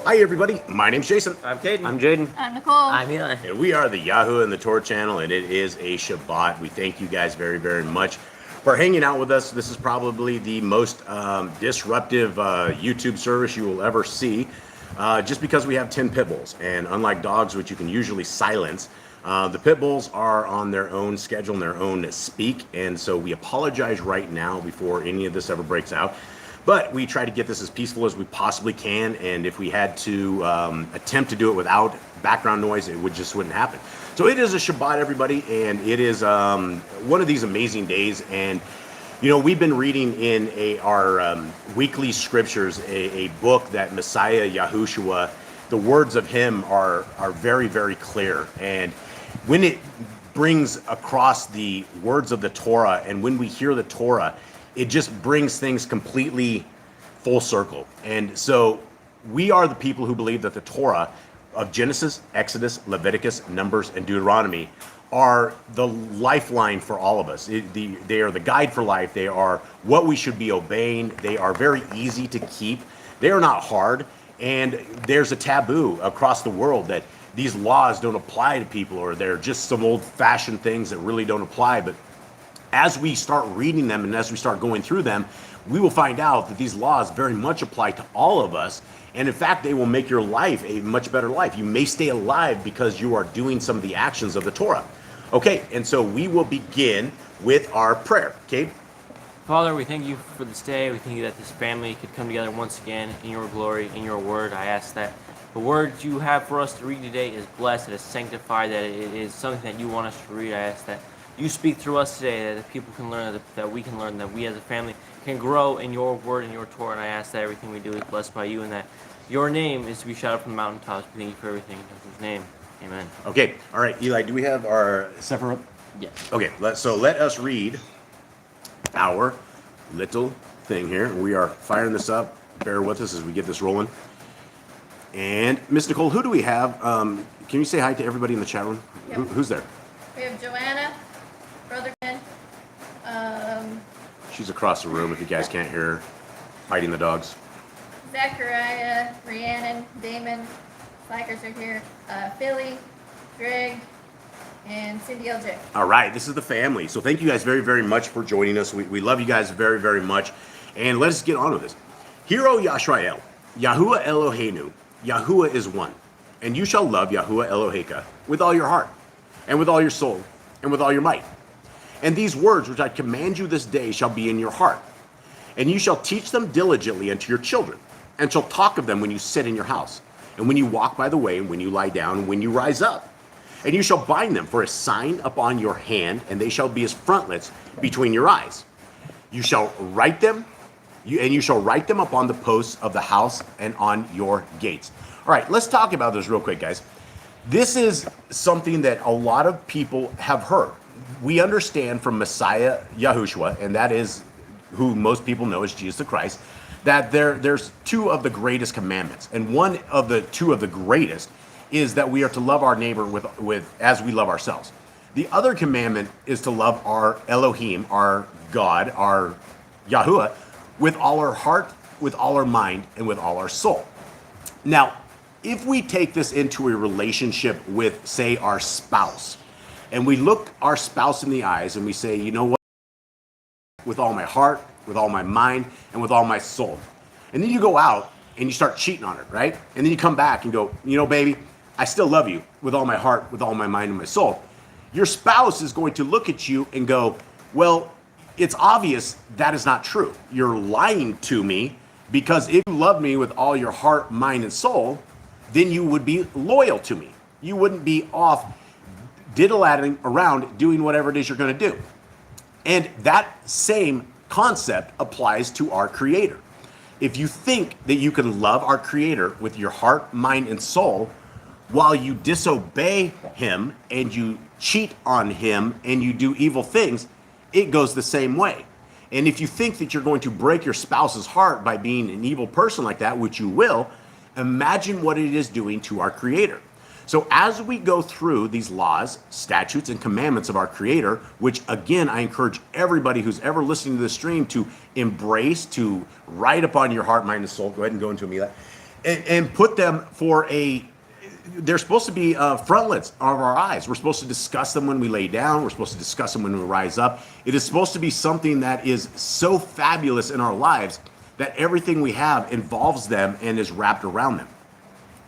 Hi everybody, my name's Jason. I'm Caden. I'm Jaden. I'm Nicole. I'm Eli. And we are the Yahoo and the Torah channel, and it is a Shabbat. We thank you guys very, very much for hanging out with us. This is probably the most disruptive YouTube service you will ever see, just because we have 10 pit bulls. And unlike dogs, which you can usually silence, the pit bulls are on their own schedule and their own speak. And so we apologize right now before any of this ever breaks out. But we try to get this as peaceful as we possibly can, and if we had to attempt to do it without background noise, it just wouldn't happen. So it is a Shabbat, everybody, and it is one of these amazing days. And you know, we've been reading in our weekly scriptures a book that Messiah Yahushua, the words of him are very, very clear. And when it brings across the words of the Torah, and when we hear the Torah, it just brings things completely full circle. And so we are the people who believe that the Torah of Genesis, Exodus, Leviticus, Numbers, and Deuteronomy are the lifeline for all of us. They are the guide for life. They are what we should be obeying. They are very easy to keep. They are not hard. And there's a taboo across the world that these laws don't apply to people, or they're just some old-fashioned things that really don't apply. But as we start reading them and as we start going through them, we will find out that these laws very much apply to all of us. And in fact, they will make your life a much better life. You may stay alive because you are doing some of the actions of the Torah. Okay, and so we will begin with our prayer. Okay? Father, we thank you for this day. We thank you that this family could come together once again in your glory, in your word. I ask that the words you have for us to read today is blessed, it is sanctified, that it is something that you want us to read. I ask that you speak through us today, that people can learn, that we can learn, that we as a family can grow in your word and your Torah. And I ask that everything we do is blessed by you, and that your name is to be shouted from the mountaintops. We thank you for everything. In his name, amen. Okay, all right, Eli, do we have our Sefer? Yes. Okay, so let us read our little thing here. We are firing this up. Bear with us as we get this rolling. And Miss Nicole, who do we have? Can you say hi to everybody in the chat room? Yep. Who's there? We have Joanna, Brother Ken, She's across the room if you guys can't hear her fighting the dogs. Zachariah, Rhiannon, Damon, Bikers are here, Philly, Greg, and Cindy LJ. All right, this is the family. So thank you guys very, very much for joining us. We love you guys very, very much. And let us get on with this. Hear, O Yisrael, Yahuwah Eloheinu, Yahuwah is one. And you shall love Yahuwah Eloheka with all your heart, and with all your soul, and with all your might. And these words which I command you this day shall be in your heart. And you shall teach them diligently unto your children, and shall talk of them when you sit in your house, and when you walk by the way, and when you lie down, and when you rise up. And you shall bind them for a sign upon your hand, and they shall be as frontlets between your eyes. You shall write them, and you shall write them upon the posts of the house and on your gates. All right, let's talk about this real quick, guys. This is something that a lot of people have heard. We understand from Messiah Yahushua, and that is who most people know as Jesus the Christ, that there's two of the greatest commandments. And one of the two of the greatest is that we are to love our neighbor with as we love ourselves. The other commandment is to love our Elohim, our God, our Yahuwah, with all our heart, with all our mind, and with all our soul. Now, if we take this into a relationship with, say, our spouse, and we look our spouse in the eyes and we say, you know what, with all my heart, with all my mind, and with all my soul. And then you go out and you start cheating on her, right? And then you come back and go, you know, baby, I still love you with all my heart, with all my mind, and my soul. Your spouse is going to look at you and go, well, it's obvious that is not true. You're lying to me, because if you love me with all your heart, mind, and soul, then you would be loyal to me. You wouldn't be off diddle-adding around doing whatever it is you're going to do. And that same concept applies to our Creator. If you think that you can love our Creator with your heart, mind, and soul, while you disobey Him and you cheat on Him and you do evil things, it goes the same way. And if you think that you're going to break your spouse's heart by being an evil person like that, which you will, imagine what it is doing to our Creator. So as we go through these laws, statutes, and commandments of our Creator, which again, I encourage everybody who's ever listening to this stream to embrace, to write upon your heart, mind, and soul. Go ahead and go into them, Eli. and put them for they're supposed to be frontlets of our eyes. We're supposed to discuss them when we lay down. We're supposed to discuss them when we rise up. It is supposed to be something that is so fabulous in our lives that everything we have involves them and is wrapped around them.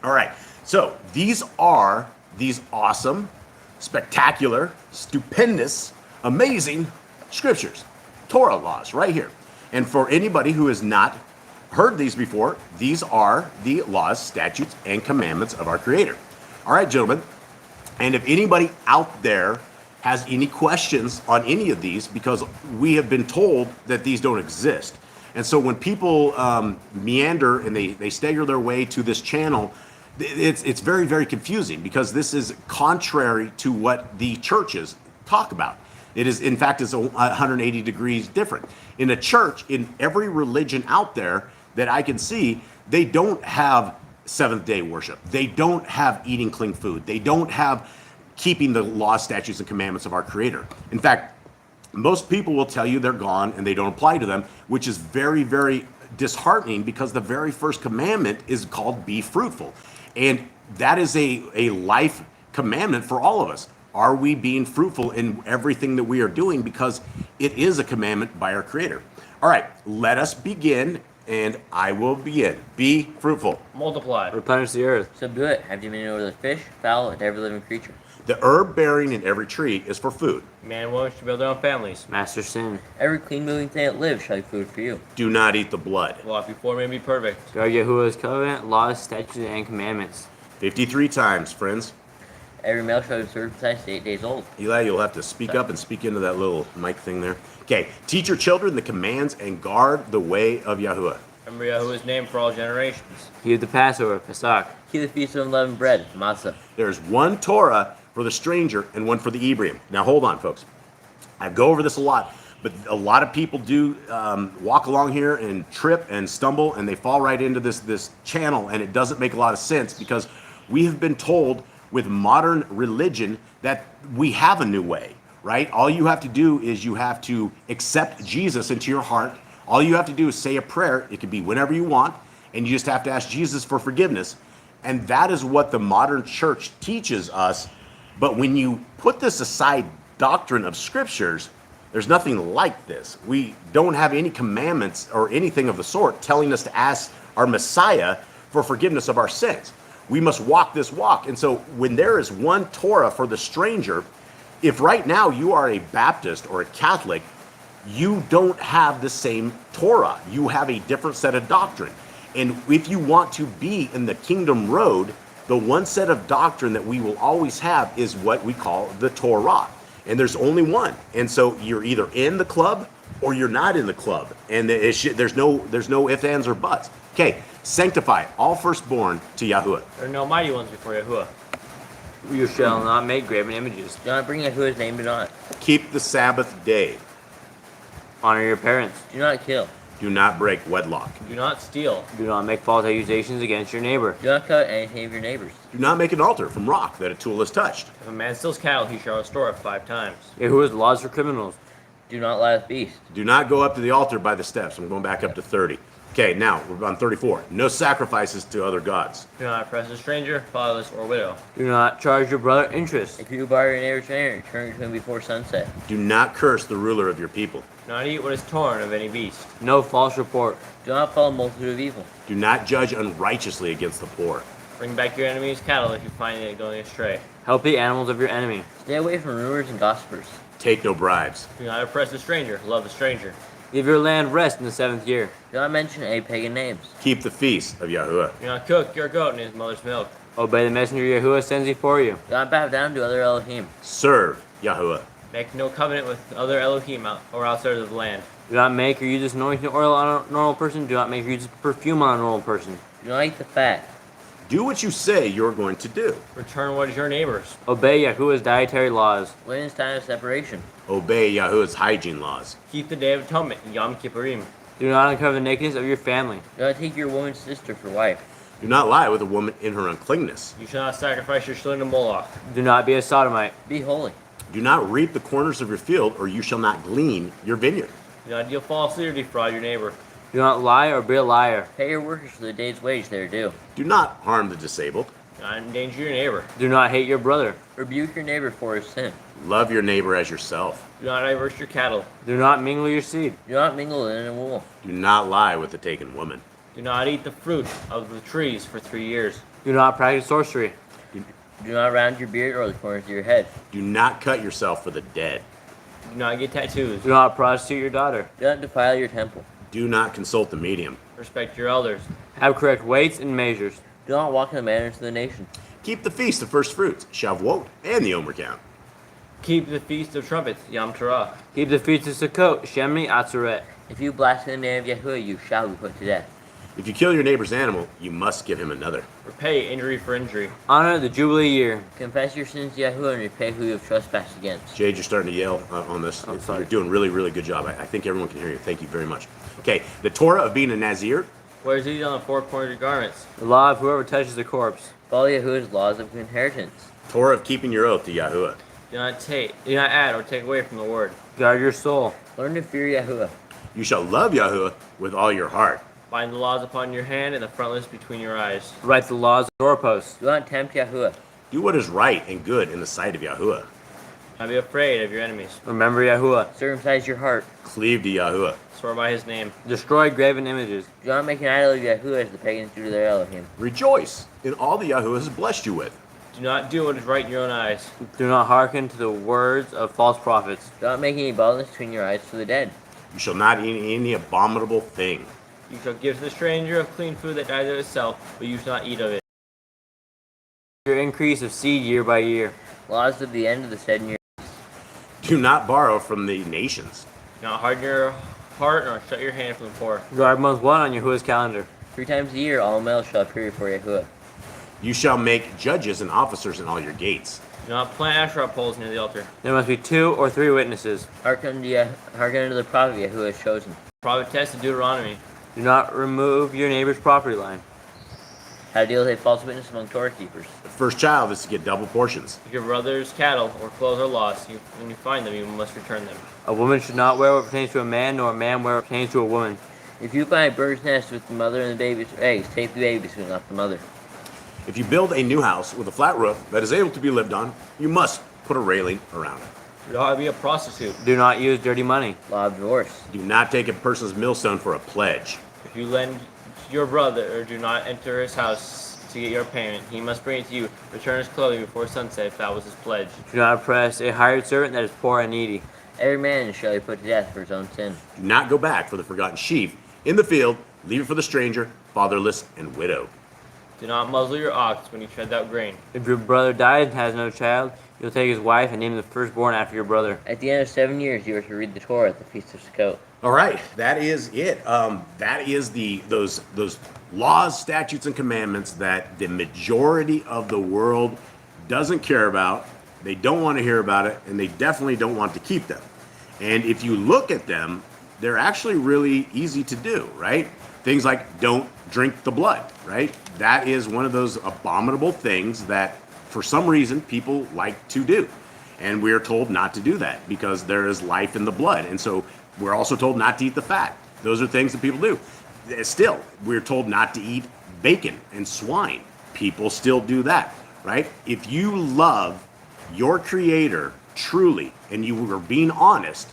All right, so these are these awesome, spectacular, stupendous, amazing scriptures, Torah laws right here. And for anybody who has not heard these before, these are the laws, statutes, and commandments of our Creator. All right, gentlemen, and if anybody out there has any questions on any of these, because we have been told that these don't exist. And so when people meander and they stagger their way to this channel, it's very, very confusing because this is contrary to what the churches talk about. It is, in fact, it's 180 degrees different. In a church, in every religion out there that I can see, they don't have seventh-day worship. They don't have eating clean food. They don't have keeping the laws, statutes, and commandments of our Creator. In fact, most people will tell you they're gone and they don't apply to them, which is very, very disheartening because the very first commandment is called be fruitful. And that is a life commandment for all of us. Are we being fruitful in everything that we are doing? Because it is a commandment by our Creator. All right, let us begin, and I will begin. Be fruitful. Multiply. Replenish the earth. Subdue it. Have dominion over the fish, fowl, and every living creature. The herb bearing in every tree is for food. Man and woman should build their own families. Master sin. Every clean moving thing that lives shall be food for you. Do not eat the blood. Walk before me and be perfect. Guard Yahuwah's covenant, laws, statutes, and commandments. 53 times, friends. Every male shall be circumcised 8 days old. Eli, you'll have to speak up and speak into that little mic thing there. Okay, teach your children the commands and guard the way of Yahuwah. Remember Yahuwah's name for all generations. Keep the Passover, Pesach. Keep the feast of unleavened bread, matzah. There's one Torah for the stranger and one for the Hebrew. Now, hold on, folks. I go over this a lot, but a lot of people do walk along here and trip and stumble, and they fall right into this channel, and it doesn't make a lot of sense because we have been told with modern religion that we have a new way, right? All you have to do is you have to accept Jesus into your heart. All you have to do is say a prayer. It can be whenever you want, and you just have to ask Jesus for forgiveness. And that is what the modern church teaches us. But when you put this aside, doctrine of scriptures, there's nothing like this. We don't have any commandments or anything of the sort telling us to ask our Messiah for forgiveness of our sins. We must walk this walk. And so when there is one Torah for the stranger, if right now you are a Baptist or a Catholic, you don't have the same Torah. You have a different set of doctrine. And if you want to be in the kingdom road, the one set of doctrine that we will always have is what we call the Torah. And there's only one. And so you're either in the club or you're not in the club. And there's no ifs, ands, or buts. Okay, sanctify all firstborn to Yahuwah. There are no mighty ones before Yahuwah. You shall not make graven images. Do not bring Yahuwah's name to naught. Keep the Sabbath day. Honor your parents. Do not kill. Do not break wedlock. Do not steal. Do not make false accusations against your neighbor. Do not covet anything of your neighbor's. Do not make an altar from rock that a tool has touched. If a man steals cattle, he shall restore it 5 times. Yahuwah's laws for criminals. Do not lie with beasts. Do not go up to the altar by the steps. I'm going back up to 30. Okay, now we're on 34. No sacrifices to other gods. Do not oppress a stranger, fatherless, or widow. Do not charge your brother interest. If you borrow your neighbor's treasure, return it to him before sunset. Do not curse the ruler of your people. Do not eat what is torn of any beast. No false report. Do not follow a multitude of evil. Do not judge unrighteously against the poor. Bring back your enemy's cattle if you find it going astray. Help the animals of your enemy. Stay away from rumors and gossipers. Take no bribes. Do not oppress a stranger, love the stranger. Give your land rest in the 7th year. Do not mention any pagan names. Keep the feast of Yahuwah. Do not cook your goat in his mother's milk. Obey the messenger Yahuwah sends before you. Do not bow down to other Elohim. Serve Yahuwah. Make no covenant with other Elohim or outsiders of the land. Do not make or use this anointing oil on a normal person. Do not make or use perfume on a normal person. Do not eat the fat. Do what you say you're going to do. Return what is your neighbor's. Obey Yahuwah's dietary laws. When is time of separation. Obey Yahuwah's hygiene laws. Keep the Day of Atonement, Yom Kippurim. Do not uncover the nakedness of your family. Do not take your woman's sister for wife. Do not lie with a woman in her uncleanness. You shall not sacrifice your children to Moloch. Do not be a sodomite. Be holy. Do not reap the corners of your field, or you shall not glean your vineyard. Do not deal falsely or defraud your neighbor. Do not lie or be a liar. Pay your workers for the day's wage they are due. Do not harm the disabled. Do not endanger your neighbor. Do not hate your brother. Rebuke your neighbor for his sin. Love your neighbor as yourself. Do not divert your cattle. Do not mingle your seed. Do not mingle linen and wool. Do not lie with the taken woman. Do not eat the fruit of the trees for 3 years. Do not practice sorcery. Do not round your beard or the corners of your head. Do not cut yourself for the dead. Do not get tattoos. Do not prostitute your daughter. Do not defile your temple. Do not consult the medium. Respect your elders. Have correct weights and measures. Do not walk in the manners of the nation. Keep the feast of first fruits, Shavuot, and the Omer count. Keep the feast of trumpets, Yom Torah. Keep the feast of Sukkot, Shemini Atzeret. If you blaspheme the name of Yahuwah, you shall be put to death. If you kill your neighbor's animal, you must give him another. Repay injury for injury. Honor the Jubilee year. Confess your sins to Yahuwah and repay who you have trespassed against. Jade, you're starting to yell on this. I'm sorry. You're doing really, really good job. I think everyone can hear you. Thank you very much. Okay, the Torah of being a Nazir. Wears these on the 4 corners of your garments. The law of whoever touches the corpse. Follow Yahuwah's laws of inheritance. Torah of keeping your oath to Yahuwah. Do not add or take away from the word. Guard your soul. Learn to fear Yahuwah. You shall love Yahuwah with all your heart. Bind the laws upon your hand and the frontlets between your eyes. Write the laws of doorposts. Do not tempt Yahuwah. Do what is right and good in the sight of Yahuwah. Do not be afraid of your enemies. Remember Yahuwah. Circumcise your heart. Cleave to Yahuwah. Swear by his name. Destroy graven images. Do not make an idol of Yahuwah as the pagans do to their Elohim. Rejoice in all that Yahuwah has blessed you with. Do not do what is right in your own eyes. Do not hearken to the words of false prophets. Do not make any baldness between your eyes to the dead. You shall not eat any abominable thing. You shall give to the stranger of clean food that dies of itself, but you shall not eat of it. Your increase of seed year by year. Laws of the end of the 7 years. Do not borrow from the nations. Do not harden your heart nor shut your hand from the poor. Guard month 1 on Yahuwah's calendar. 3 times a year all males shall appear before Yahuwah. You shall make judges and officers in all your gates. Do not plant Asherah poles near the altar. There must be 2 or 3 witnesses. Hearken unto the prophet Yahuwah has chosen. Prophetess of Deuteronomy. Do not remove your neighbor's property line. How to deal with a false witness among Torah keepers. The first child is to get double portions. If your brother's cattle or clothes are lost, when you find them, you must return them. A woman should not wear what pertains to a man, nor a man wear what pertains to a woman. If you find a bird's nest with the mother and the baby's eggs, take the baby so not the mother. If you build a new house with a flat roof that is able to be lived on, you must put a railing around it. Do not be a prostitute. Do not use dirty money. Law of divorce. Do not take a person's millstone for a pledge. If you lend to your brother or do not enter his house to get your payment, he must bring it to you. Return his clothing before sunset if that was his pledge. Do not oppress a hired servant that is poor and needy. Every man shall be put to death for his own sin. Do not go back for the forgotten sheaf in the field. Leave it for the stranger, fatherless, and widow. Do not muzzle your ox when he treads out grain. If your brother dies and has no child, you'll take his wife and name the firstborn after your brother. At the end of 7 years, you are to read the Torah at the Feast of Sukkot. All right, that is it. That is those laws, statutes, and commandments that the majority of the world doesn't care about. They don't want to hear about it, and they definitely don't want to keep them. And if you look at them, they're actually really easy to do, right? Things like don't drink the blood, right? That is one of those abominable things that for some reason people like to do. And we're told not to do that because there is life in the blood. And so we're also told not to eat the fat. Those are things that people do. Still, we're told not to eat bacon and swine. People still do that, right? If you love your Creator truly and you are being honest,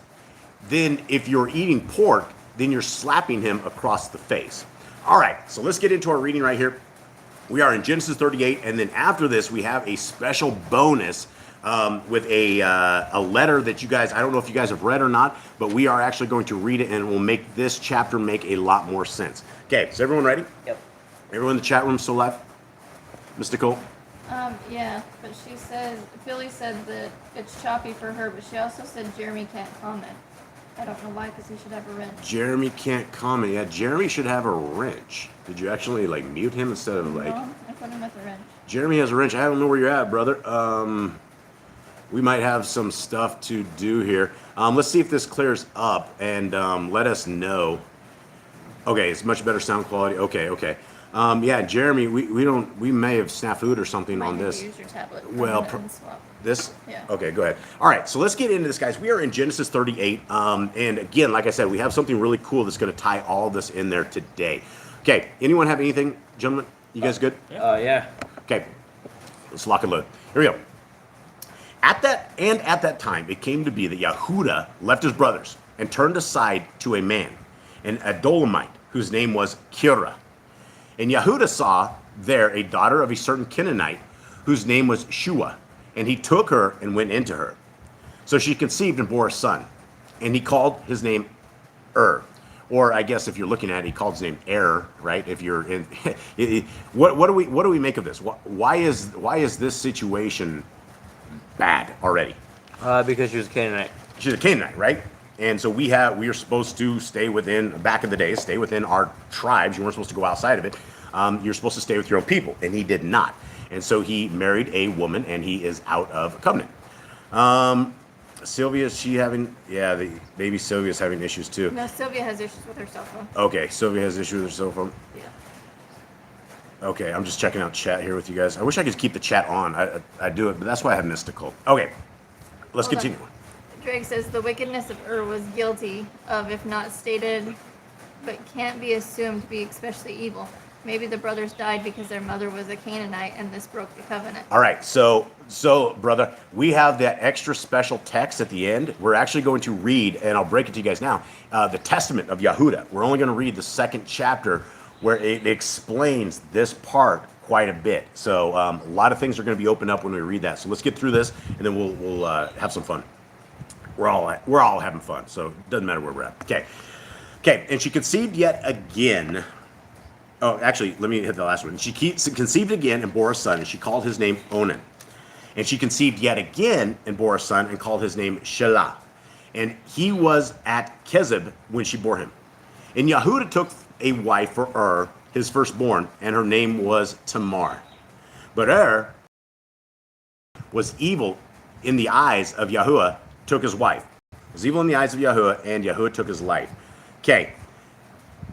then if you're eating pork, then you're slapping him across the face. All right, so let's get into our reading right here. We are in Genesis 38, and then after this, we have a special bonus with a letter that you guys, I don't know if you guys have read or not, but we are actually going to read it, and it will make this chapter make a lot more sense. Okay, is everyone ready? Yep. Everyone in the chat room still live? Mr. Cole? Yeah, but she says, Philly said that it's choppy for her, but she also said Jeremy can't comment. I don't know why, because he should have a wrench. Jeremy can't comment. Yeah, Jeremy should have a wrench. Did you actually, like, mute him instead of, like... No, I put him with a wrench. Jeremy has a wrench. I don't know where you're at, brother. We might have some stuff to do here. Let's see if this clears up and let us know. Okay, it's much better sound quality. Okay. Yeah, Jeremy, we may have snafu'd or something Might on need to this. Use your tablet. for Well, a minute and swap. This? Yeah. Okay, go ahead. All right, so let's get into this, guys. We are in Genesis 38. And again, like I said, we have something really cool that's going to tie all of this in there today. Okay, anyone have anything, gentlemen? You guys good? Yeah. Okay, let's lock and load. Here we go. At that time, it came to be that Yehuda left his brothers and turned aside to a man, an Adulamite, whose name was Kira. And Yehuda saw there a daughter of a certain Canaanite, whose name was Shua, and he took her and went into her. So she conceived and bore a son, and he called his name Or I guess if you're looking at it, he called his name right? If you're in, what do we make of this? Why is this situation bad already? Because she was a Canaanite. She's a Canaanite, right? And so we are supposed to stay within, back in the day, stay within our tribes. You weren't supposed to go outside of it. You're supposed to stay with your own people, and he did not. And so he married a woman, and he is out of covenant. Sylvia, is she having, the baby Sylvia's having issues too. No, Sylvia has issues with her cell phone. Okay, Sylvia has issues with her cell phone. Yeah. Okay, I'm just checking out chat here with you guys. I wish I could keep the chat on. I do it, but that's why I have mystical. Okay, let's Hold on. continue. Drake says the wickedness of was guilty of, if not stated, but can't be assumed to be especially evil. Maybe the brothers died because their mother was a Canaanite and this broke the covenant. All right, so brother, we have that extra special text at the end. We're actually going to read, and I'll break it to you guys now, the Testament of Yehuda. We're only going to read the second chapter where it explains this part quite a bit. So a lot of things are going to be opened up when we read that. So let's get through this, and then we'll have some fun. We're all having fun, so it doesn't matter where we're at. Okay, and she conceived yet again. Oh, actually, let me hit the last one. She conceived again and bore a son, and she called his name Onan. And she conceived yet again and bore a son, and called his name Shelah. And he was at Kezib when she bore him. And Yehuda took a wife for his firstborn, and her name was Tamar. But was evil in the eyes of Yahuwah, took his wife. Was evil in the eyes of Yahuwah, and Yahuwah took his life. Okay.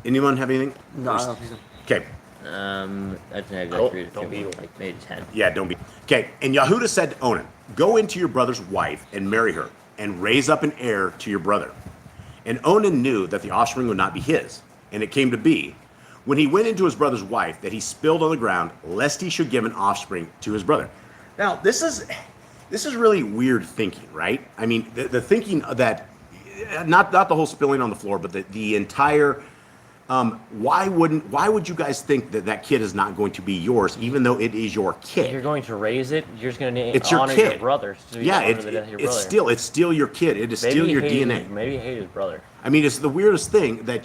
Anyone have anything? No, I don't think so. Okay. I think I got through don't be evil. like maybe 10. Yeah, don't be. Okay. And Yehuda said to Onan, go into your brother's wife and marry her, and raise up an heir to your brother. And Onan knew that the offspring would not be his. And it came to be, when he went into his brother's wife, that he spilled on the ground, lest he should give an offspring to his brother. Now, this is really weird thinking, right? I mean, the thinking that, not the whole spilling on the floor, but the entire, why would you guys think that kid is not going to be yours, even though it is your kid? You're going to raise it. You're just going to It's your honor kid. your brother. So you Yeah, honor the death of your brother. it's still your kid. It is still he your hated DNA. Maybe he hated his brother. I mean, it's the weirdest thing that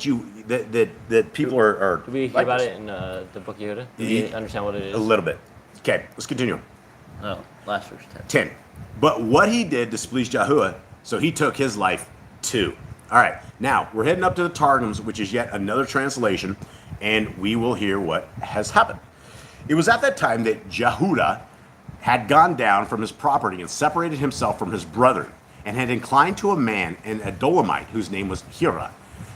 people are. Did we hear like about this. it in the book Yehuda? Did Ye- you understand what it is? A little bit. Okay, let's continue. Oh, last verse 10. 10. But what he did displeased Yahuwah, so he took his life too. All right, now we're heading up to the Targums, which is yet another translation, and we will hear what has happened. It was at that time that Jehudah had gone down from his property and separated himself from his brethren, and had inclined to a man, an Adulamite, whose name was Hira,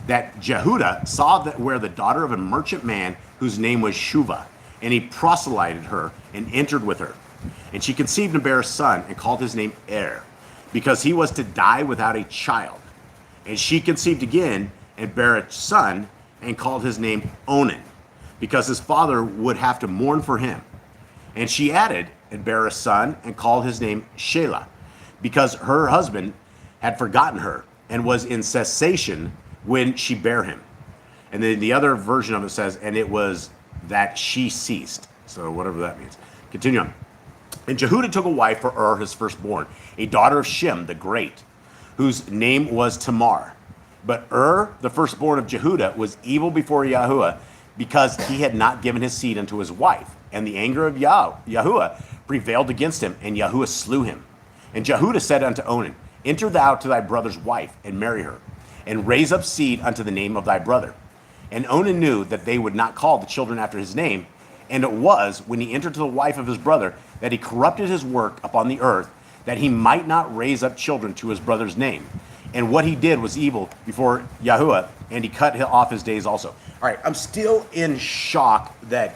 that Jehudah saw that where the daughter of a merchant man whose name was Shuvah, and he proselyted her and entered with her. And she conceived and bare a son, and called his name because he was to die without a child. And she conceived again and bare a son, and called his name Onan, because his father would have to mourn for him. And she added and bare a son, and called his name Shelah, because her husband had forgotten her, and was in cessation when she bare him. And then the other version of it says, and it was that she ceased. So whatever that means. Continue on. And Jehudah took a wife for his firstborn, a daughter of Shem the Great, whose name was Tamar. But the firstborn of Jehudah, was evil before Yahuwah, because he had not given his seed unto his wife. And the anger of Yahuwah prevailed against him, and Yahuwah slew him. And Jehudah said unto Onan, enter thou to thy brother's wife, and marry her, and raise up seed unto the name of thy brother. And Onan knew that they would not call the children after his name. And it was, when he entered to the wife of his brother, that he corrupted his work upon the earth, that he might not raise up children to his brother's name. and what he did was evil before Yahuwah, and he cut off his days also. All right, I'm still in shock that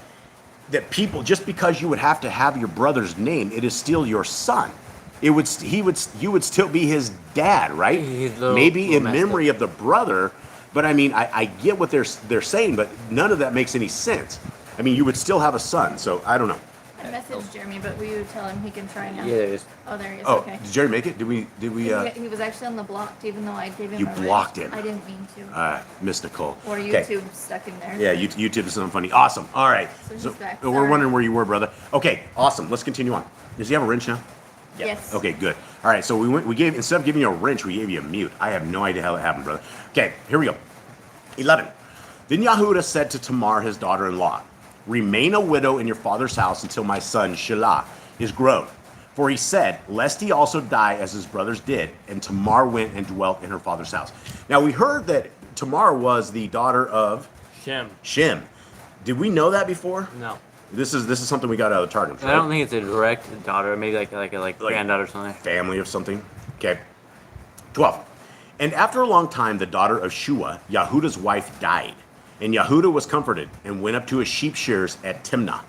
people, just because you would have to have your brother's name, it is still your son. You would still be his dad, right? Maybe in memory of the brother, but I mean, I get what they're saying, but none of that makes any sense. I mean, you would still have a son, so I don't know. I messaged Jeremy, but will you tell him he can try now? Yeah, there is. Oh, there he is. Oh, Okay. did Jerry make it? Did we? He was actually on the blocked, even though I gave him You a ring. blocked him. I didn't mean to. Miss Nicole. Or Okay. YouTube stuck him there. Yeah, YouTube is something funny. Awesome. All right. So he's back. We're Sorry. wondering where you were, brother. Okay, awesome. Let's continue on. Does he have a wrench now? Yes. Okay, good. All right, so we gave, instead of giving you a wrench, we gave you a mute. I have no idea how that happened, brother. Okay, here we go. 11. Then Yahudah said to Tamar, his daughter-in-law, remain a widow in your father's house until my son Shelah is grown. For he said, lest he also die as his brothers did. And Tamar went and dwelt in her father's house. Now we heard that Tamar was the daughter of Shem. Did we know that before? No. This is something we got out of the Targum. I don't think it's a direct daughter. Maybe like granddaughter or something. Family of something. Okay. 12. And after a long time, the daughter of Shua, Yahudah's wife, died. And Yahudah was comforted and went up to his sheep shears at Timnah.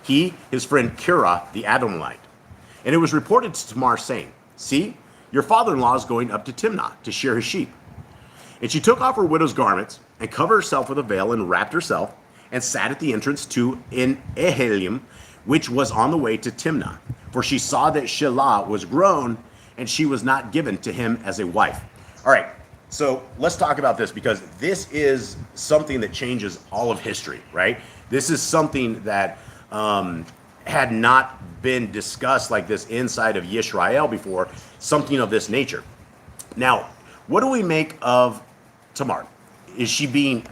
He, his friend Kirah, the Adonite. And it was reported to Tamar, saying, see, your father-in-law is going up to Timnah to shear his sheep. And she took off her widow's garments and covered herself with a veil and wrapped herself and sat at the entrance to En Ehelim, which was on the way to Timnah. For she saw that Shelah was grown and she was not given to him as a wife. All right. So let's talk about this, because this is something that changes all of history, right? This is something that had not been discussed like this inside of Yisrael before, something of this nature. Now, what do we make of Tamar? Is she being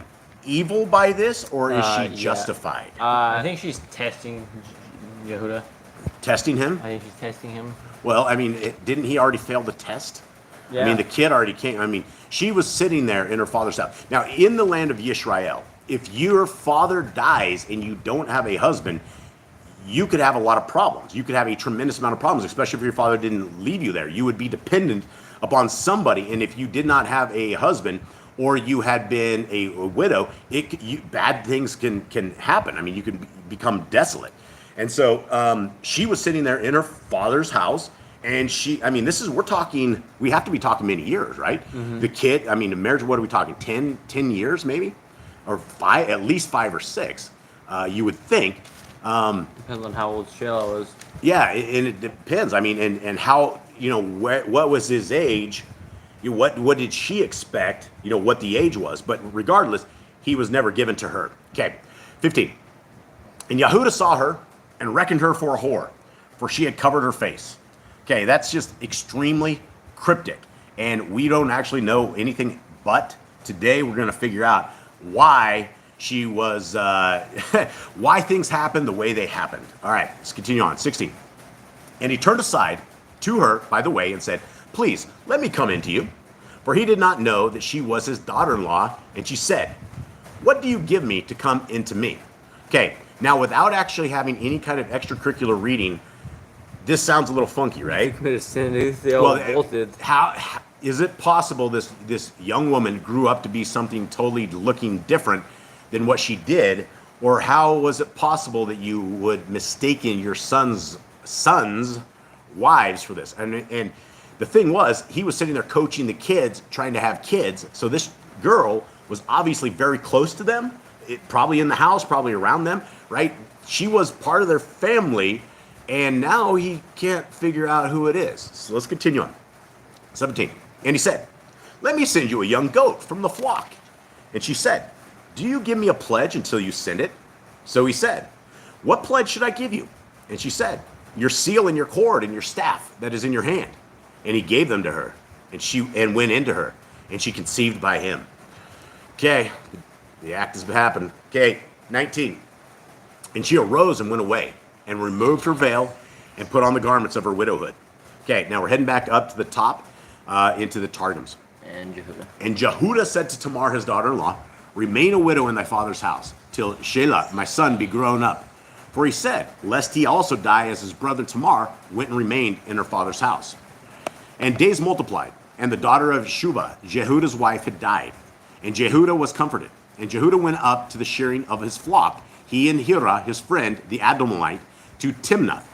evil by this, or is she Yeah. justified? I think she's testing Yehuda. Testing him? I think she's testing him. Well, I mean, didn't he already fail the test? Yeah. I mean, the kid already came. I mean, she was sitting there in her father's house. Now, in the land of Yisrael, if your father dies and you don't have a husband, you could have a lot of problems. You could have a tremendous amount of problems, especially if your father didn't leave you there. You would be dependent upon somebody, and if you did not have a husband or you had been a widow, bad things can happen. I mean, you can become desolate. And so she was sitting there in her father's house. And we have to be talking many years, right? Mm-hmm. The kid, I mean, the marriage, what are we talking? 10 years maybe? Or at least 5 or 6, you would think. Depends on how old Shelah was. Yeah, and it depends. I mean, and how, what was his age? What did she expect? What the age was. But regardless, he was never given to her. Okay, 15. And Yahudah saw her and reckoned her for a whore, for she had covered her face. Okay, that's just extremely cryptic, and we don't actually know anything, but today we're going to figure out why she was, why things happened the way they happened. All right, let's continue on. 16. And he turned aside to her by the way and said, please, let me come in to you. For he did not know that she was his daughter-in-law, and she said, what do you give me to come into me? Okay, now without actually having any kind of extracurricular reading, this sounds a little funky, right? They all both did. How is it possible this young woman grew up to be something totally looking different than what she did? Or how was it possible that you would mistaken your son's wives for this? And the thing was, he was sitting there coaching the kids, trying to have kids. So this girl was obviously very close to them, probably in the house, probably around them, right? She was part of their family. And now he can't figure out who it is. So let's continue on. 17. And he said, let me send you a young goat from the flock. And she said, do you give me a pledge until you send it? So he said, what pledge should I give you? And she said, your seal and your cord and your staff that is in your hand. And he gave them to her, and went into her, and she conceived by him. Okay, the act has happened. Okay, 19. And she arose and went away, and removed her veil, and put on the garments of her widowhood. Okay, now we're heading back up to the top into the Targums. And Jehudah said to Tamar, his daughter-in-law, remain a widow in thy father's house, till Shelah, my son, be grown up. For he said, lest he also die as his brother Tamar went and remained in her father's house. And days multiplied, and the daughter of Shubah, Jehuda's wife, had died. And Jehudah was comforted. And Jehudah went up to the shearing of his flock, he and Hira, his friend, the Adullamite, to Timnath.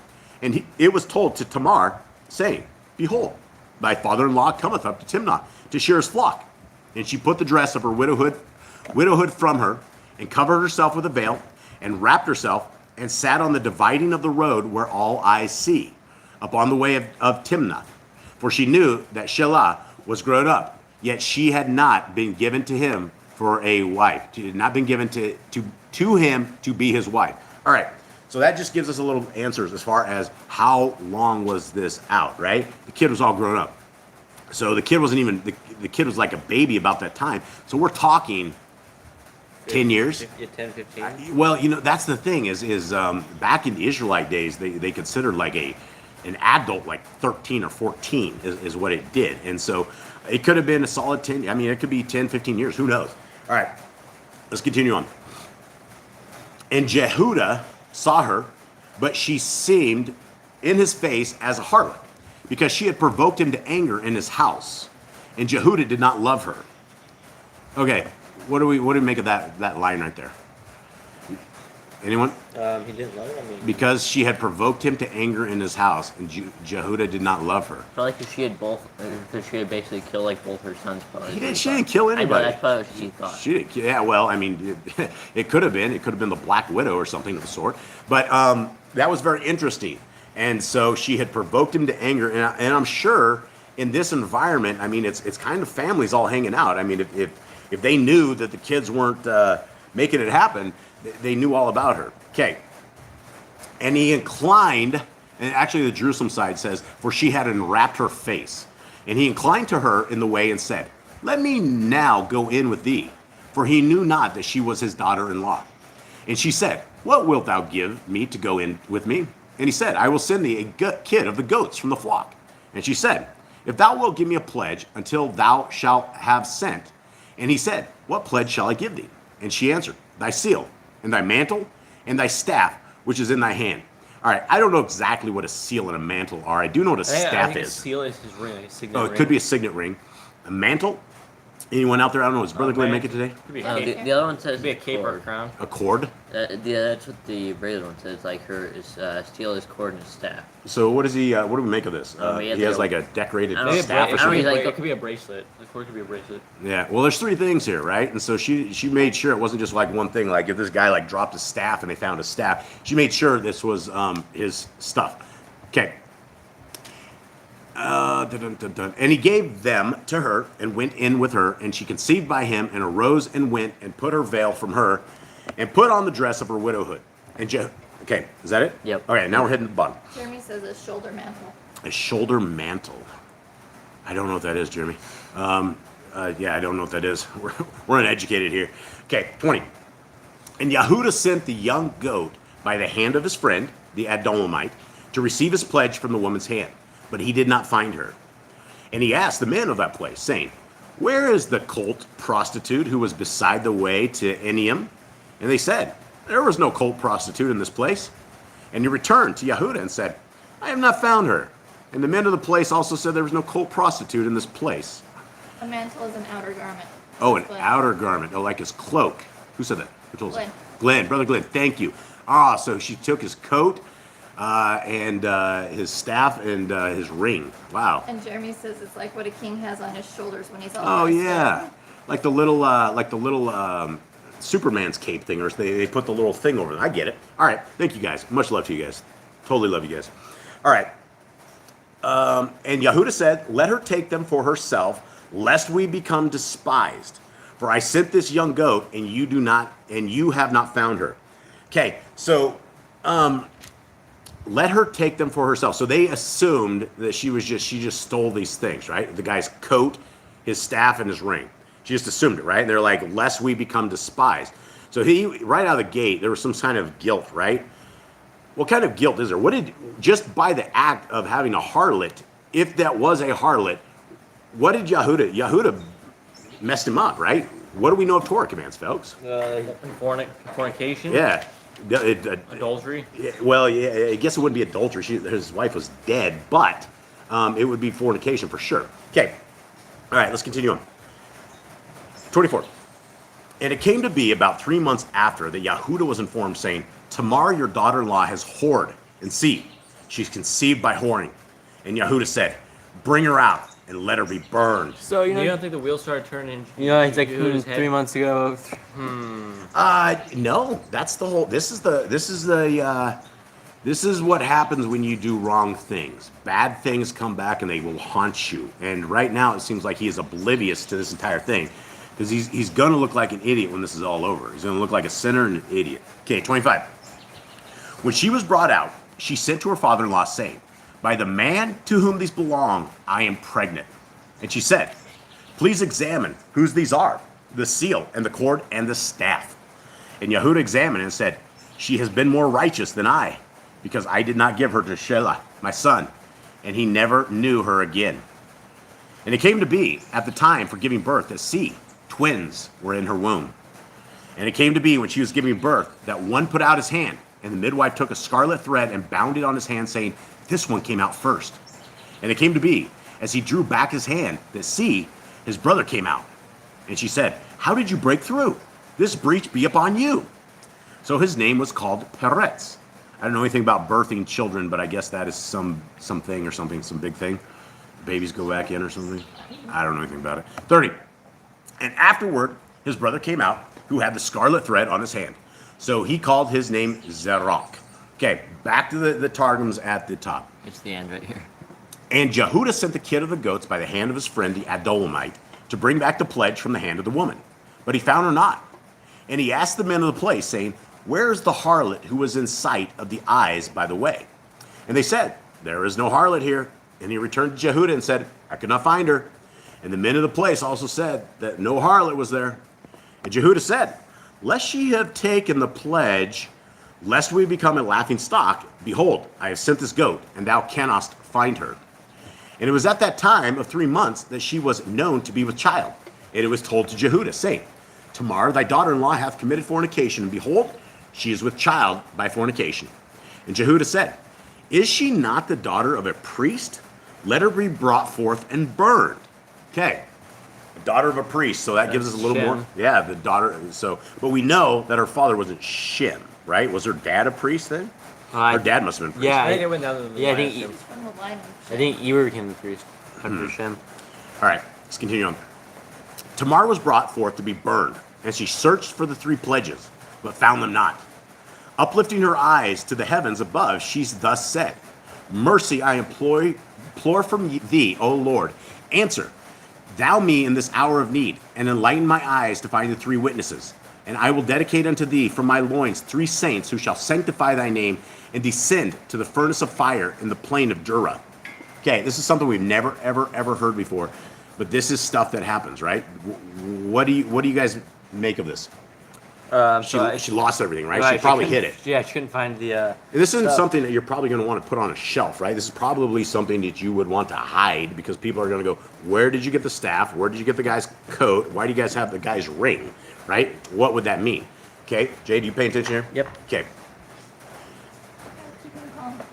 And it was told to Tamar, saying, Behold, thy father-in-law cometh up to Timnath to shear his flock. And she put the dress of her widowhood from her, and covered herself with a veil, and wrapped herself, and sat on the dividing of the road where all eyes see, upon the way of Timnath. For she knew that Shelah was grown up, yet she had not been given to him for a wife. She had not been given to him to be his wife. All right, so that just gives us a little answers as far as how long was this out, right? The kid was all grown up. So the kid wasn't even, the kid was like a baby about that time. So we're talking 10 years. 10, 15. Well, you know, that's the thing is back in the Israelite days, they considered like an adult, like 13 or 14 is what it did. And so it could have been a solid 10. I mean, it could be 10, 15 years. Who knows? All right, let's continue on. And Jehudah saw her, but she seemed in his face as a harlot, because she had provoked him to anger in his house. And Jehudah did not love her. Okay, what do we make of that line right there? Anyone? He didn't love her. I mean, Because she had provoked him to anger in his house, and Jehudah did not love her. Probably because she had basically killed like both her sons. Probably. She didn't kill I know, anybody. that's probably what she thought. She didn't. Yeah, well, I mean, it could have been. It could have been the Black Widow or something of the sort. But that was very interesting. And so she had provoked him to anger, and I'm sure in this environment, I mean, it's kind of families all hanging out. I mean, if they knew that the kids weren't making it happen, they knew all about her. Okay. And he inclined, and actually the Jerusalem side says, for she had enwrapped her face. And he inclined to her in the way and said, Let me now go in with thee. For he knew not that she was his daughter-in-law. And she said, What wilt thou give me to go in with me? And he said, I will send thee a kid of the goats from the flock. And she said, If thou wilt give me a pledge until thou shalt have sent. And he said, What pledge shall I give thee? And she answered, Thy seal, and thy mantle, and thy staff, which is in thy hand. All right, I don't know exactly what a seal and a mantle are. I do know what a I staff think is. A seal is his ring, like a signet Oh, ring. it could be a signet ring. A mantle? Anyone out there? I don't know. Does Brother Glenn man. make it today? Could be a cape. The other one says Could be a cape or a cord. crown. A cord? That's what the regular one says. Like her is steel is cord and staff. So what is he? What do we make of this? Yeah, He has they- like a decorated I don't know. staff or I don't something. really like it could be a bracelet. The cord could be a bracelet. Yeah. Well, there's three things here, right? And so she made sure it wasn't just like one thing. Like if this guy like dropped his staff and they found his staff, she made sure this was his stuff. Okay. And he gave them to her and went in with her, and she conceived by him and arose and went and put her veil from her and put on the dress of her widowhood. And okay, is that it? Yep. Okay, now we're heading to the bottom. Jeremy says a shoulder mantle. A shoulder mantle. I don't know what that is, Jeremy. Yeah, I don't know what that is. We're uneducated here. Okay, 20. And Yehudah sent the young goat by the hand of his friend, the Adullamite, to receive his pledge from the woman's hand. But he did not find her. And he asked the men of that place, saying, Where is the cult prostitute who was beside the way to Enium? And they said, There was no cult prostitute in this place. And he returned to Yehudah and said, I have not found her. And the men of the place also said there was no cult prostitute in this place. A mantle is an outer garment. Oh, an Glenn. outer garment. Oh, like his cloak. Who said that? Who told us? Glenn. Glenn, Brother Glenn, thank you. Ah, so she took his coat and his staff and his ring. Wow. And Jeremy says it's like what a king has on his shoulders when he's all Oh dressed yeah, up. like the little Superman's cape thing, or they put the little thing over it. I get it. All right, thank you guys. Much love to you guys. Totally love you guys. All right. And Yehudah said, Let her take them for herself, lest we become despised. For I sent this young goat, and you have not found her. Okay, so let her take them for herself. So they assumed that she just stole these things, right? The guy's coat, his staff, and his ring. She just assumed it, right? And they're like, lest we become despised. So he, right out of the gate, there was some kind of guilt, right? What kind of guilt is there? Just by the act of having a harlot, if that was a harlot, what did Yehudah messed him up, right? What do we know of Torah commands, folks? Fornication. Yeah. Adultery. Well, yeah, I guess it wouldn't be adultery. His wife was dead, but it would be fornication for sure. Okay, All right, let's continue on. 24. And it came to be about 3 months after that Yehuda was informed, saying, Tamar, your daughter-in-law, has whored, and see, she's conceived by whoring. And Yehuda said, bring her out and let her be burned. So You don't think the wheels started turning? it's like Yehuda's head? 3 months ago. No, that's the whole. This is what happens when you do wrong things. Bad things come back and they will haunt you. And right now it seems like he is oblivious to this entire thing, because he's gonna look like an idiot when this is all over. He's gonna look like a sinner and an idiot. Okay, 25. When she was brought out, she sent to her father-in-law, saying, by the man to whom these belong, I am pregnant. And she said, please examine whose these are, the seal and the cord and the staff. And Yehuda examined and said, she has been more righteous than I, because I did not give her to Shelah, my son, and he never knew her again. And it came to be, at the time for giving birth, that see, twins were in her womb. And it came to be, when she was giving birth, that one put out his hand, and the midwife took a scarlet thread and bound it on his hand, saying, this one came out first. And it came to be, as he drew back his hand, that see, his brother came out. And she said, how did you break through? This breach be upon you. So his name was called Peretz. I don't know anything about birthing children, but I guess that is something or something, some big thing. Babies go back in or something. I don't know anything about it. 30. And afterward, his brother came out, who had the scarlet thread on his hand. So he called his name Zerach. Okay, back to the Targums at the top. It's the end right here. And Yehuda sent the kid of the goats by the hand of his friend the Adulamite to bring back the pledge from the hand of the woman. But he found her not. And he asked the men of the place, saying, where is the harlot who was in sight of the eyes by the way? And they said, there is no harlot here. And he returned to Yehuda and said, I could not find her. And the men of the place also said that no harlot was there. And Yehuda said, lest she have taken the pledge, lest we become a laughing stock, behold, I have sent this goat, and thou canst find her. And it was at that time of 3 months that she was known to be with child. And it was told to Yehuda, saying, Tamar, thy daughter-in-law hath committed fornication, and behold, she is with child by fornication. And Yehuda said, is she not the daughter of a priest? Let her be brought forth and burned. Okay, the daughter of a priest, so that gives us a little Shem. more. Yeah, the daughter. So, but we know that her father wasn't Shem, right? Was her dad a priest then? Her dad must have been a priest. Yeah, I think it went down to the Yeah, I line think of It's from the line of I think Eber became the priest. Under Hmm. Shem. All right, let's continue on. Tamar was brought forth to be burned, and she searched for the 3 pledges, but found them not. Uplifting her eyes to the heavens above, she thus said, mercy I implore from thee, O Lord. Answer thou me in this hour of need, and enlighten my eyes to find the 3 witnesses. And I will dedicate unto thee from my loins 3 saints who shall sanctify thy name and descend to the furnace of fire in the plain of Dura. Okay, this is something we've never, ever heard before, but this is stuff that happens, right? What do you guys make of this? She lost everything, right? She probably hid it. Yeah, she couldn't find the. And this isn't something that you're probably going to want to put on a shelf, right? This is probably something that you would want to hide, because people are going to go, where did you get the staff? Where did you get the guy's coat? Why do you guys have the guy's ring, right? What would that mean? Okay, Jay, do you pay attention here? Yep. Okay.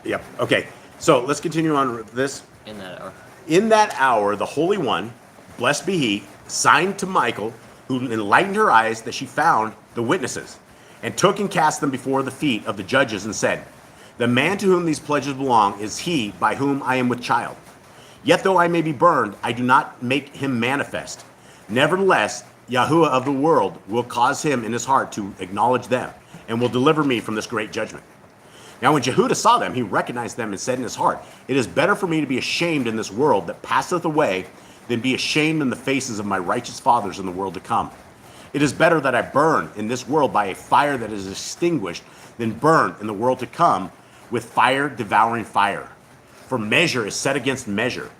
Yep. Okay. So let's continue on with this. In that hour. In that hour, the Holy One, blessed be he, signed to Michael, who enlightened her eyes, that she found the witnesses, and took and cast them before the feet of the judges, and said, the man to whom these pledges belong is he by whom I am with child. Yet though I may be burned, I do not make him manifest. Nevertheless, Yahuwah of the world will cause him in his heart to acknowledge them, and will deliver me from this great judgment. Now when Yehuda saw them, he recognized them and said in his heart, it is better for me to be ashamed in this world that passeth away than be ashamed in the faces of my righteous fathers in the world to come. It is better that I burn in this world by a fire that is extinguished than burn in the world to come with fire devouring fire. For measure is set against measure.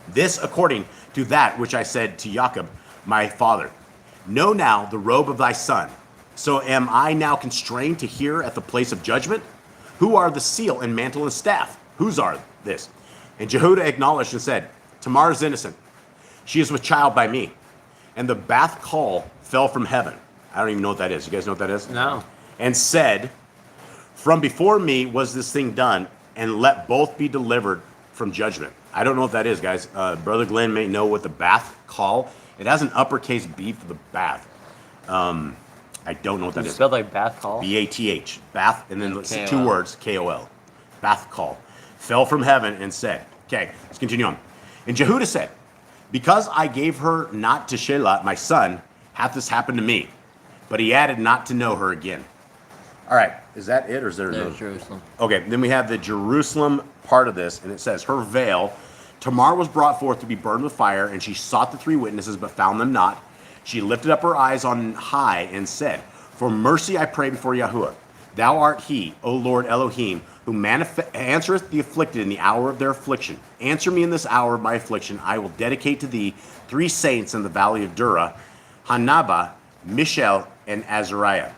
This according to that which I said to Jacob, my father. Know now the robe of thy son. So am I now constrained to hear at the place of judgment? Who are the seal and mantle and staff? Whose are this? And Yehuda acknowledged and said, Tamar is innocent. She is with child by me. And the bath call fell from heaven. I don't even know what that is. You guys know what that is? No. And said, from before me was this thing done, and let both be delivered from judgment. I don't know what that is, guys. Brother Glenn may know what the bath call. It has an uppercase B for the bath. I don't know what that It's is. spelled like bath call. B-A-T-H. Bath, and then let's see, 2 K-O-L. words, K-O-L. Bath call. Fell from heaven and said, okay, let's continue on. And Jehudah said, because I gave her not to Shelah, my son, hath this happened to me. But he added not to know her again. All right, is that it, or is there There's another? Jerusalem. Okay, then we have the Jerusalem part of this, and it says, her veil, Tamar was brought forth to be burned with fire, and she sought the 3 witnesses, but found them not. She lifted up her eyes on high and said, for mercy I pray before Yahuwah. Thou art he, O Lord Elohim, who answereth the afflicted in the hour of their affliction. Answer me in this hour of my affliction. I will dedicate to thee 3 saints in the valley of Dura, Hanaba, Mishael, and Azariah.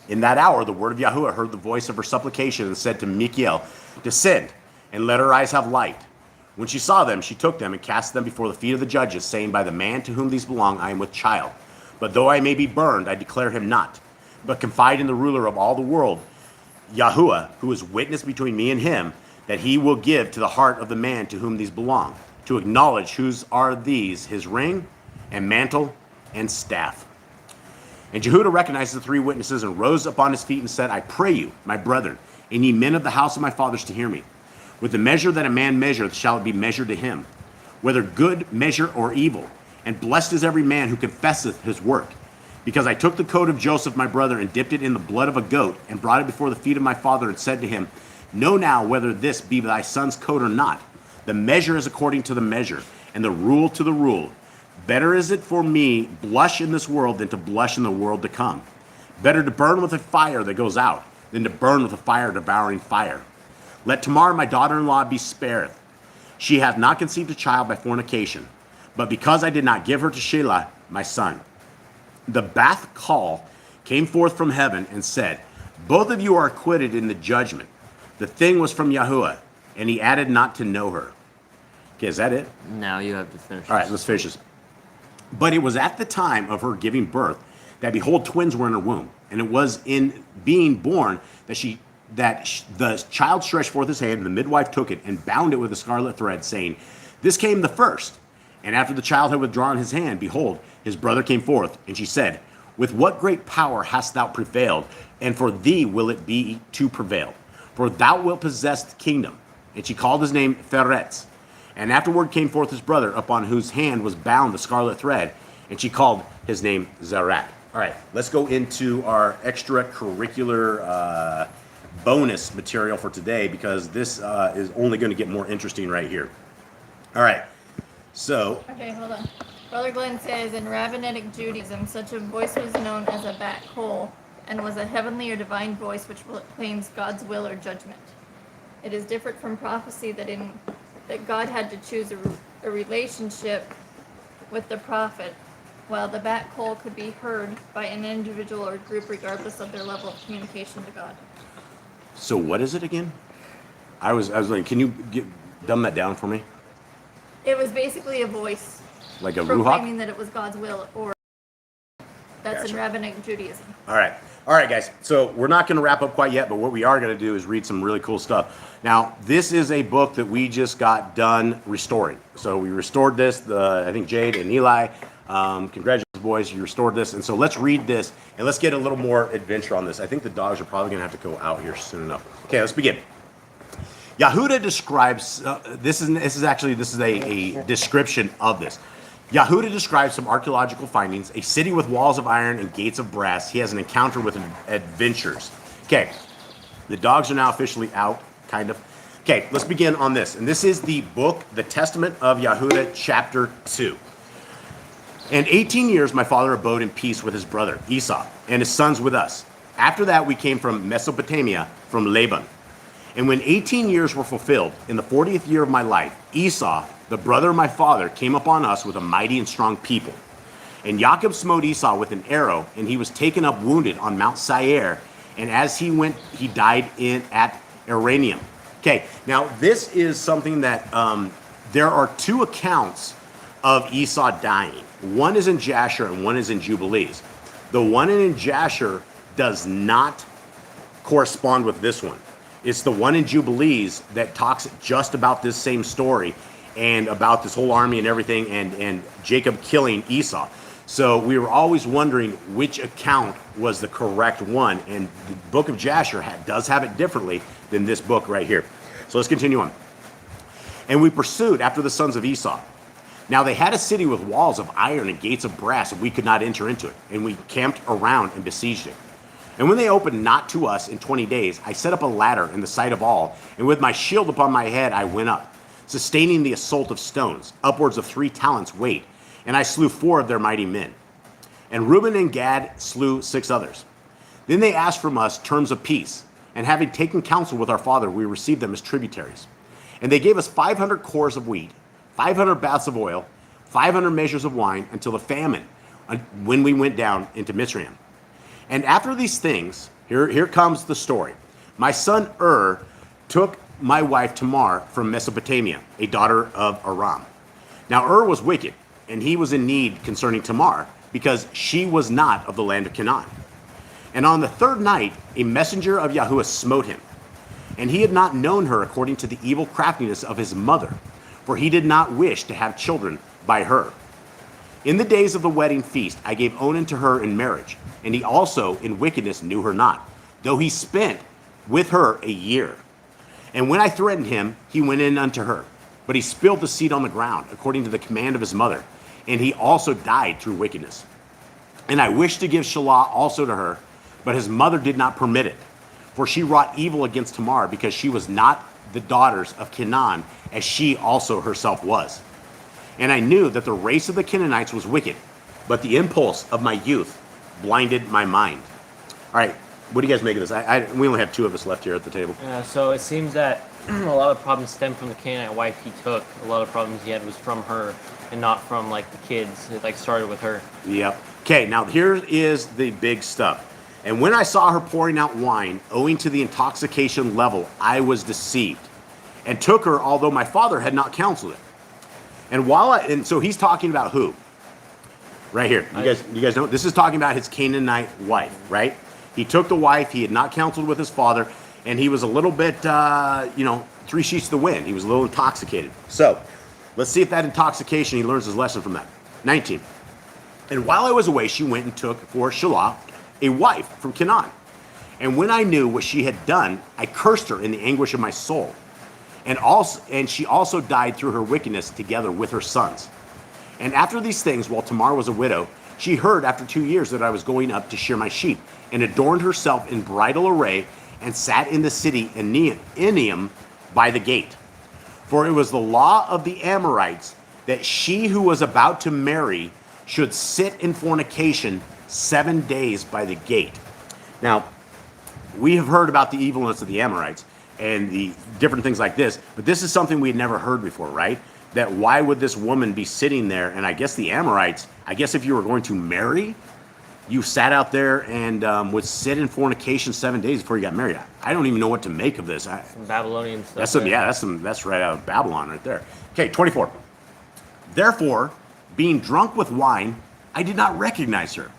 In that hour, the word of Yahuwah heard the voice of her supplication and said to Michael, descend, and let her eyes have light. When she saw them, she took them and cast them before the feet of the judges, saying, by the man to whom these belong, I am with child. But though I may be burned, I declare him not, but confide in the ruler of all the world, Yahuwah, who is witness between me and him, that he will give to the heart of the man to whom these belong, to acknowledge whose are these, his ring, and mantle, and staff. And Jehudah recognized the 3 witnesses and rose upon his feet and said, I pray you, my brethren, and ye men of the house of my fathers, to hear me. With the measure that a man measureth shall it be measured to him, whether good measure or evil. And blessed is every man who confesseth his work. Because I took the coat of Joseph my brother and dipped it in the blood of a goat, and brought it before the feet of my father, and said to him, know now whether this be thy son's coat or not. The measure is according to the measure, and the rule to the rule. Better is it for me blush in this world than to blush in the world to come. Better to burn with a fire that goes out than to burn with a fire devouring fire. Let Tamar my daughter-in-law be spared. She hath not conceived a child by fornication, but because I did not give her to Shelah, my son. The bath call came forth from heaven and said, both of you are acquitted in the judgment. The thing was from Yahuwah, and he added not to know her. Okay, is that it? Now you have to finish. All right, let's finish this. But it was at the time of her giving birth that, behold, twins were in her womb. And it was in being born that the child stretched forth his hand, and the midwife took it and bound it with a scarlet thread, saying, this came the first. And after the child had withdrawn his hand, behold, his brother came forth. And she said, with what great power hast thou prevailed? And for thee will it be to prevail. For thou wilt possess the kingdom. And she called his name Pheretz. And afterward came forth his brother, upon whose hand was bound the scarlet thread. And she called his name Zarat. All right, let's go into our extracurricular bonus material for today, because this is only going to get more interesting right here. All right, so Okay, hold on. Brother Glenn says, in Rabbinic Judaism, such a voice was known as a bat kol, and was a heavenly or divine voice which claims God's will or judgment. It is different from prophecy that God had to choose a relationship with the prophet, while the bat kol could be heard by an individual or group regardless of their level of communication to God. So what is it again? I was like, can you dumb that down for me? It was basically a voice Like a proclaiming ruach? that it was God's will, or that's Gotcha. in Rabbinic Judaism. All right, guys. So we're not going to wrap up quite yet, but what we are going to do is read some really cool stuff. Now, this is a book that we just got done restoring. So we restored this. I think Jade and Eli, congratulations, boys, you restored this. And so let's read this, and let's get a little more adventure on this. I think the dogs are probably going to have to go out here soon enough. Okay, let's begin. Yahudah describes, this is a description of this. Yahudah describes some archaeological findings, a city with walls of iron and gates of brass. He has an encounter with adventures. Okay, the dogs are now officially out, kind of. Okay, let's begin on this. And this is the book, the Testament of Yahudah, chapter 2. And 18 years my father abode in peace with his brother Esau, and his sons with us. After that we came from Mesopotamia, from Laban. And when 18 years were fulfilled, in the 40th year of my life, Esau, the brother of my father, came upon us with a mighty and strong people. And Jacob smote Esau with an arrow, and he was taken up wounded on Mount Seir. And as he went, he died at Iranium. Okay, now this is something that there are 2 accounts of Esau dying. One is in Jasher and one is in Jubilees. The one in Jasher does not correspond with this one. It's the one in Jubilees that talks just about this same story. and about this whole army and everything, and Jacob killing Esau. So we were always wondering which account was the correct one, and the book of Jasher does have it differently than this book right here. So let's continue on. And we pursued after the sons of Esau. Now they had a city with walls of iron and gates of brass, and we could not enter into it. And we camped around and besieged it. And when they opened not to us in 20 days, I set up a ladder in the sight of all, and with my shield upon my head I went up, sustaining the assault of stones, upwards of 3 talents weight, and I slew 4 of their mighty men. And Reuben and Gad slew 6 others. Then they asked from us terms of peace, and having taken counsel with our father, we received them as tributaries. And they gave us 500 cores of wheat, 500 baths of oil, 500 measures of wine, until the famine, when we went down into Mitzrayim. And after these things, here comes the story. My son took my wife Tamar from Mesopotamia, a daughter of Aram. Now was wicked, and he was in need concerning Tamar, because she was not of the land of Canaan. And on the 3rd night, a messenger of Yahuwah smote him. And he had not known her according to the evil craftiness of his mother, for he did not wish to have children by her. In the days of the wedding feast, I gave Onan to her in marriage, and he also in wickedness knew her not, though he spent with her a year. And when I threatened him, he went in unto her, but he spilled the seed on the ground, according to the command of his mother, and he also died through wickedness. And I wished to give Shelah also to her, but his mother did not permit it, for she wrought evil against Tamar, because she was not the daughters of Canaan, as she also herself was. And I knew that the race of the Canaanites was wicked, but the impulse of my youth blinded my mind. All right, what do you guys make of this? We only have 2 of us left here at the table. Yeah, so it seems that a lot of problems stem from the Canaanite wife he took. A lot of problems he had was from her and not from like the kids. It like started with her. Yep. Okay, now here is the big stuff. And when I saw her pouring out wine, owing to the intoxication level, I was deceived, and took her, although my father had not counseled it. And so he's talking about who? Right here. You guys know? This is talking about his Canaanite wife, right? He took the wife. He had not counseled with his father, and he was a little bit, 3 sheets to the wind. He was a little intoxicated. So let's see if that intoxication, he learns his lesson from that. 19. And while I was away, she went and took for Shelah a wife from Canaan. And when I knew what she had done, I cursed her in the anguish of my soul. And she also died through her wickedness together with her sons. And after these things, while Tamar was a widow, she heard after 2 years that I was going up to shear my sheep, and adorned herself in bridal array, and sat in the city Inium by the gate. For it was the law of the Amorites that she who was about to marry should sit in fornication 7 days by the gate. Now, we have heard about the evilness of the Amorites and the different things like this, but this is something we had never heard before, right? That why would this woman be sitting there? And I guess the Amorites, I guess if you were going to marry, you sat out there and would sit in fornication 7 days before you got married. I don't even know what to make of this. Some Babylonian stuff. That's right out of Babylon right there. Okay, 24. Therefore, being drunk with wine, I did not recognize her,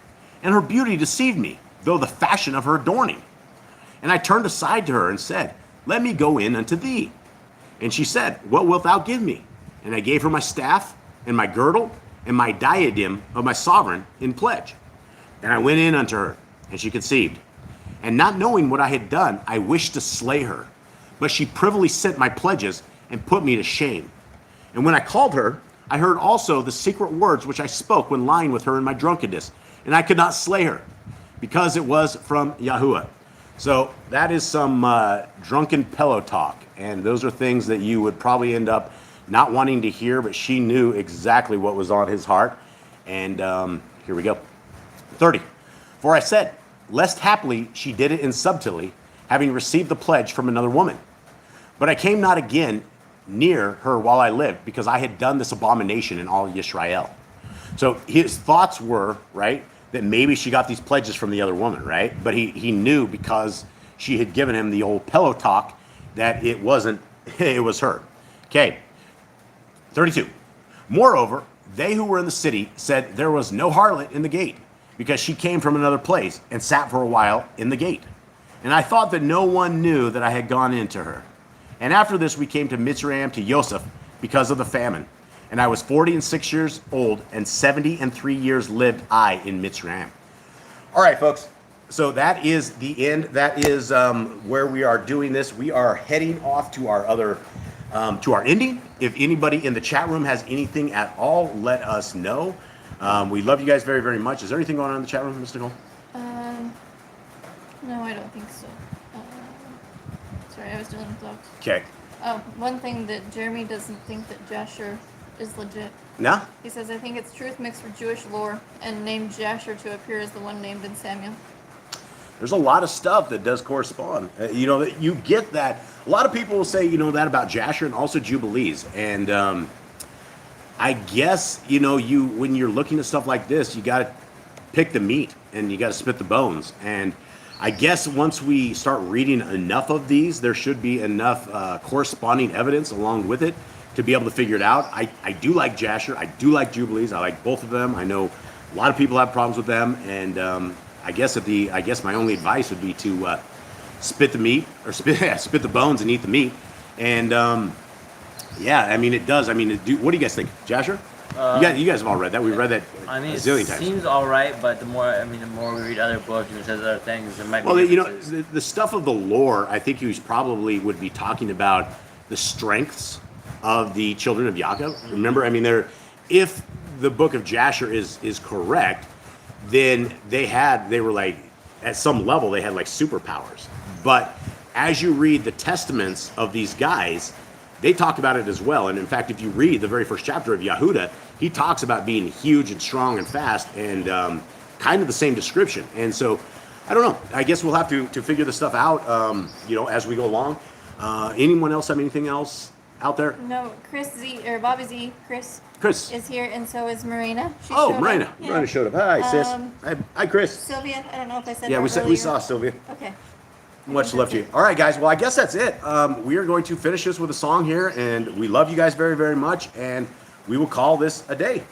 and her beauty deceived me, though the fashion of her adorning. And I turned aside to her and said, Let me go in unto thee. And she said, What wilt thou give me? And I gave her my staff, and my girdle, and my diadem of my sovereign in pledge. And I went in unto her, and she conceived. And not knowing what I had done, I wished to slay her. But she privily sent my pledges, and put me to shame. And when I called her, I heard also the secret words which I spoke when lying with her in my drunkenness. And I could not slay her, because it was from Yahuwah. So that is some drunken pillow talk. And those are things that you would probably end up not wanting to hear, but she knew exactly what was on his heart. And here we go. 30. For I said, lest haply she did it in subtilty, having received the pledge from another woman. But I came not again near her while I lived, because I had done this abomination in all Yisrael. So his thoughts were, right, that maybe she got these pledges from the other woman, right? But he knew, because she had given him the old pillow talk, that it wasn't, it was her. Okay, 32. Moreover, they who were in the city said there was no harlot in the gate, because she came from another place and sat for a while in the gate. And I thought that no one knew that I had gone into her. And after this we came to Mitzrayim to Joseph, because of the famine. And I was 40 and 6 years old, and 70 and 3 years lived I in Mitzrayim. All right, folks. So that is the end. That is where we are doing this. We are heading off to our other, to our ending. If anybody in the chat room has anything at all, let us know. We love you guys very, very much. Is there anything going on in the chat room, Mr. Cole? No, I don't think so. Sorry, I was doing the dogs. Okay. Oh, one thing that Jeremy doesn't think that Jasher is legit. No? He says, I think it's truth mixed with Jewish lore and named Jasher to appear as the one named in Samuel. There's a lot of stuff that does correspond. You know, you get that. A lot of people will say, you know, that about Jasher and also Jubilees. And I guess, you know, when you're looking at stuff like this, you got to pick the meat and you got to spit the bones. And I guess once we start reading enough of these, there should be enough corresponding evidence along with it to be able to figure it out. I do like Jasher. I do like Jubilees. I like both of them. I know a lot of people have problems with them. And I guess my only advice would be to spit the meat or spit the bones and eat the meat. And yeah, I mean, it does. I mean, what do you guys think? Jasher? You guys have all read that. We've read that I mean, a it zillion times. seems all right, but the more we read other books and it says other things, it might be. Well, you know, differences. the stuff of the lore, I think he probably would be talking about the strengths of the children of Yaakov. Remember, I mean, if the book of Jasher is correct, then they were like, at some level, they had like superpowers. But as you read the testaments of these guys, they talk about it as well. And in fact, if you read the very first chapter of Yehuda, he talks about being huge and strong and fast and kind of the same description. And so, I don't know. I guess we'll have to figure this stuff out, you know, as we go along. Anyone else have anything else out there? No, Chris Z, or Bobby Z, Chris is here, and so is Marina. She Oh, showed Marina. up. Yeah. Marina showed up. Hi, sis. Hi, Chris. Sylvia, I don't know if I said Yeah, that we earlier. saw Sylvia. Okay. Much love to you. All right, guys. Well, I guess that's it. We are going to finish this with a song here, and we love you guys very, very much, and we will call this a day.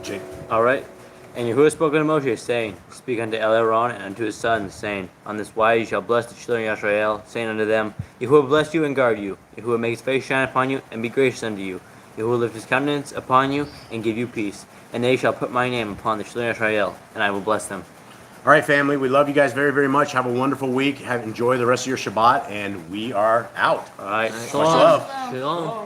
Jake. All right. And Yahuwah spoke unto Moshe, saying, Speak unto Aaron and unto his sons, saying, On this wise ye shall bless the children of Israel, saying unto them, Yahuwah bless you and guard you. Yahuwah make his face shine upon you and be gracious unto you. Yahuwah lift his countenance upon you and give you peace. And they shall put my name upon the children of Israel, and I will bless them. All right, family. We love you guys very, very much. Have a wonderful week. Enjoy the rest of your Shabbat, and we are out. All right. Much love. Shalom.